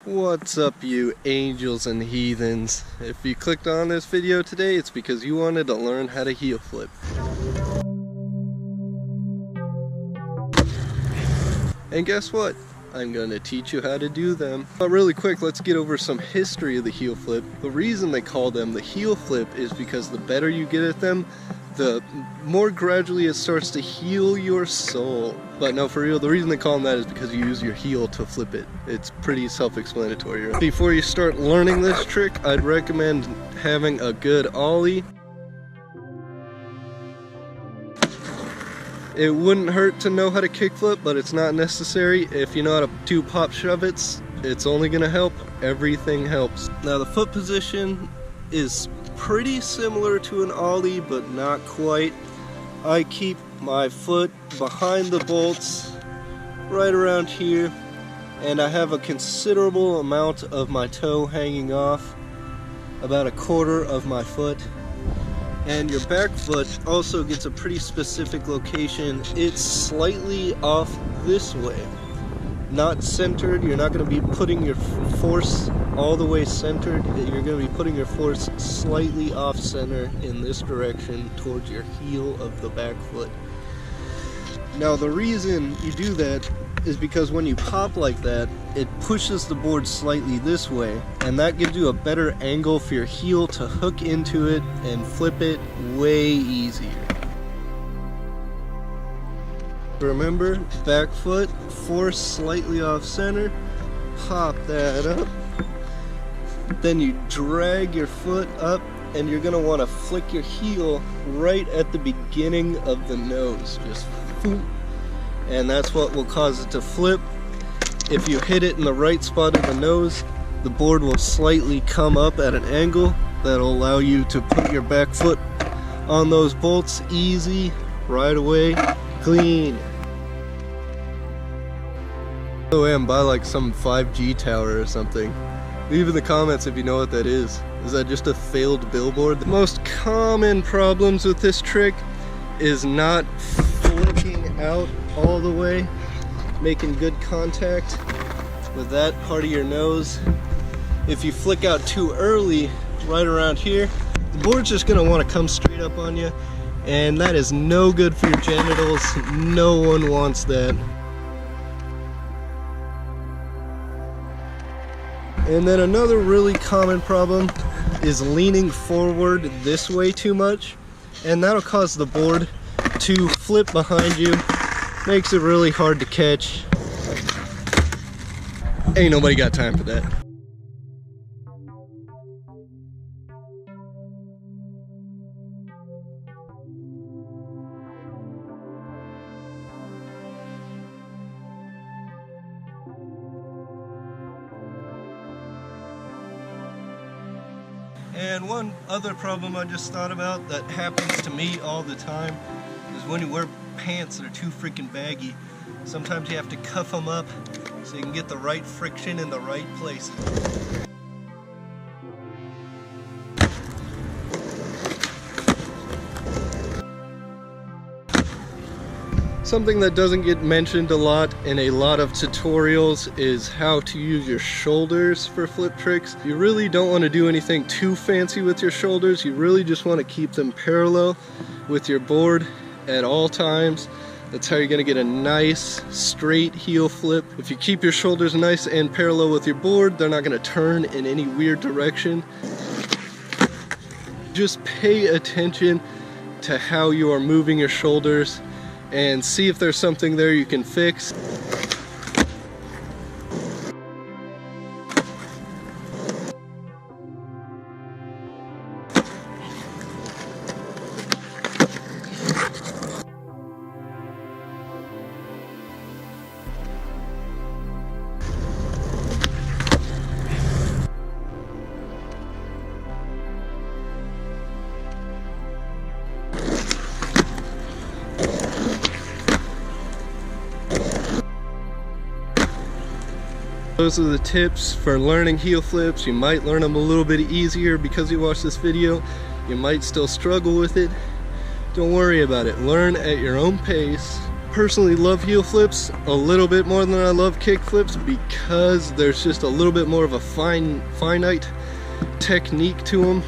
What's up, you angels and heathens? If you clicked on this video today, it's because you wanted to learn how to heel flip. And guess what? I'm going to teach you how to do them. But really quick, let's get over some history of the heel flip. The reason they call them the heel flip is because the better you get at them, the more gradually it starts to heal your soul. But no, for real, the reason they call them that is because you use your heel to flip it. It's pretty self-explanatory. Before you start learning this trick, I'd recommend having a good ollie. It wouldn't hurt to know how to kickflip, but it's not necessary. If you know how to do pop shove-its, it's only gonna help. Everything helps. Now the foot position is pretty similar to an ollie, but not quite. I keep my foot behind the bolts right around here, and I have a considerable amount of my toe hanging off, about a quarter of my foot. And your back foot also gets a pretty specific location. It's slightly off this way, not centered. You're not going to be putting your force all the way centered. You're going to be putting your force slightly off center in this direction towards your heel of the back foot. Now the reason you do that is because when you pop like that, it pushes the board slightly this way, and that gives you a better angle for your heel to hook into it and flip it way easier. Remember, back foot, force slightly off center, pop that up, then you drag your foot up, and you're gonna wanna flick your heel right at the beginning of the nose, just boom. And that's what will cause it to flip. If you hit it in the right spot of the nose, the board will slightly come up at an angle that'll allow you to put your back foot on those bolts easy, right away, clean. Oh, and buy like some 5G tower or something. Leave in the comments if you know what that is. Is that just a failed billboard? The most common problems with this trick is not flicking out all the way, making good contact with that part of your nose. If you flick out too early, right around here, the board's just gonna want to come straight up on you, and that is no good for your genitals. No one wants that. And then another really common problem is leaning forward this way too much, and that'll cause the board to flip behind you. Makes it really hard to catch. Ain't nobody got time for that. And one other problem I just thought about that happens to me all the time is when you wear pants that are too freaking baggy. Sometimes you have to cuff them up so you can get the right friction in the right places. Something that doesn't get mentioned a lot in a lot of tutorials is how to use your shoulders for flip tricks. You really don't want to do anything too fancy with your shoulders. You really just want to keep them parallel with your board at all times. That's how you're going to get a nice straight heel flip. If you keep your shoulders nice and parallel with your board, they're not going to turn in any weird direction. Just pay attention to how you are moving your shoulders and see if there's something there you can fix. Those are the tips for learning heel flips. You might learn them a little bit easier because you watched this video. You might still struggle with it. Don't worry about it. Learn at your own pace. personally love heel flips a little bit more than I love kick flips because there's just a little bit more of a finite technique to them.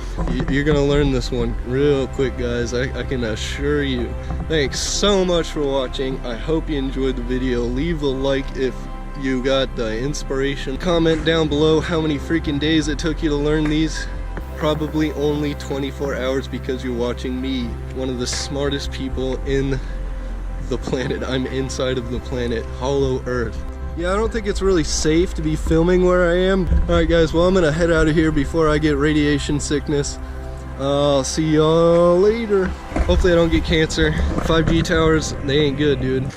You're gonna learn this one real quick, guys. I can assure you. Thanks so much for watching. I hope you enjoyed the video. Leave a like if you got inspiration. Comment down below how many freaking days it took you to learn these. Probably only 24 hours because you're watching me, one of the smartest people in the planet. I'm inside of the planet, Hollow Earth. Yeah, I don't think it's really safe to be filming where I am. Alright guys, well I'm gonna head out of here before I get radiation sickness. I'll see y'all later. Hopefully I don't get cancer. 5G towers, they ain't good, dude.